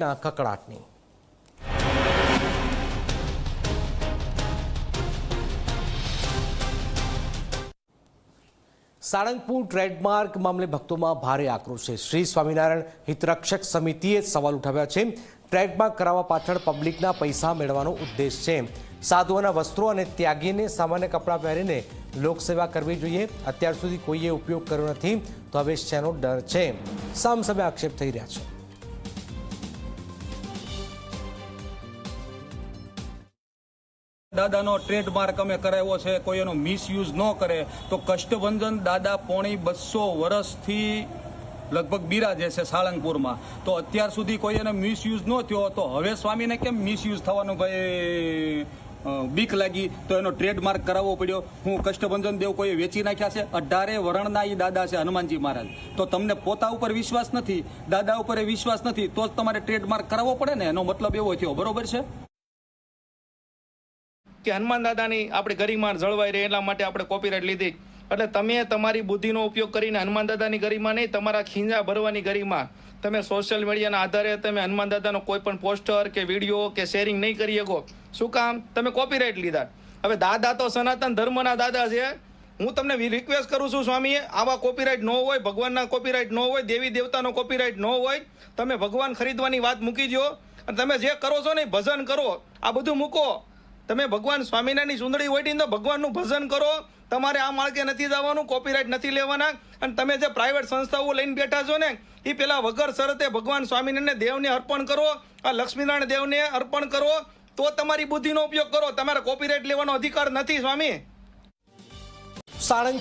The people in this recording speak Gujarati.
કોપીરાઇટના કકળાટની। સાળંગપુર ટ્રેડમાર્ક મામલે ભક્તોમાં ભારે આક્રોશ છે। શ્રી સ્વામિનારાયણ હિતરક્ષક સમિતિએ સવાલ ઉઠાવ્યા છે। ટ્રેડમાર્ક કરાવવા પાછળ પબ્લિકના પૈસા મેળવવાનો ઉદ્દેશ છે। સાધુઓના વસ્ત્રો અને ત્યાગીને સામાન્ય કપડાં પહેરીને લોકસેવા કરવી જોઈએ। અત્યાર સુધી કોઈએ ઉપયોગ કર્યો નથી તો હવે શેનો ડર છે? સામસામે આક્ષેપ થઈ રહ્યા છે। દાદાનો ટ્રેડમાર્ક અમે કરાવ્યો છે, કોઈ એનો મિસયુઝ ન કરે તો કષ્ટભંજન દાદા પોણી 200 વર્ષથી લગભગ બિરાજે છે સાળંગપુરમાં। તો અત્યાર સુધી કોઈ એને મિસયુઝ ન થયો તો હવે સ્વામીને કેમ મિસયુઝ થવાનું ભાઈ બીક લાગી તો એનો ટ્રેડમાર્ક કરાવવો પડ્યો? હું કષ્ટભંજન દેવ કોઈ વેચી નાખ્યા છે? 18 વર્ણના એ દાદા છે હનુમાનજી મહારાજ। તો તમને પોતા ઉપર વિશ્વાસ નથી, દાદા ઉપર વિશ્વાસ નથી તો જ તમારે ટ્રેડમાર્ક કરાવવો પડે ને। એનો મતલબ એવો થયો, બરોબર છે કે હનુમાન દાદાની આપણી ગરિમા જળવાઈ રહે એટલા માટે આપણે કોપીરાઇટ લીધી। એટલે તમે તમારી બુદ્ધિનો ઉપયોગ કરીને હનુમાન દાદાની ગરિમા નહીં, તમારા ખીંજા ભરવાની ગરિમા તમે સોશિયલ મીડિયાના આધારે તમે હનુમાન દાદાનો કોઈ પણ પોસ્ટર કે વિડીયો કે શેરિંગ નહીં કરી શકો। શું કામ? તમે કોપીરાઇટ લીધા। હવે દાદા તો સનાતન ધર્મના દાદા છે। હું તમને રિક્વેસ્ટ કરું છું સ્વામીએ, આવા કોપીરાઇટ ન હોય, ભગવાનના કોપીરાઇટ ન હોય, દેવી દેવતાનો કોપીરાઇટ ન હોય, તમે ભગવાન ખરીદવાની વાત મૂકી દો અને તમે જે કરો છો ને ભજન કરો, આ બધું મૂકો। તમે ભગવાન સ્વામિનારાયણની ચૂંદડી ઓઢીને તો ભગવાનનું ભજન કરો। તમારે આ માર્ગે નથી જવાનું, કોપીરાઇટ નથી લેવાના। અને તમે જે પ્રાઇવેટ સંસ્થાઓ લઈને બેઠા છો ને એ પેલા વગર શરતે ભગવાન સ્વામિનારાયણ દેવને અર્પણ કરો, આ લક્ષ્મીનારાયણ દેવને અર્પણ કરો, તો તમારી બુદ્ધિનો ઉપયોગ કરો। તમારે કોપીરાઇટ લેવાનો અધિકાર નથી સ્વામી। સાળંગ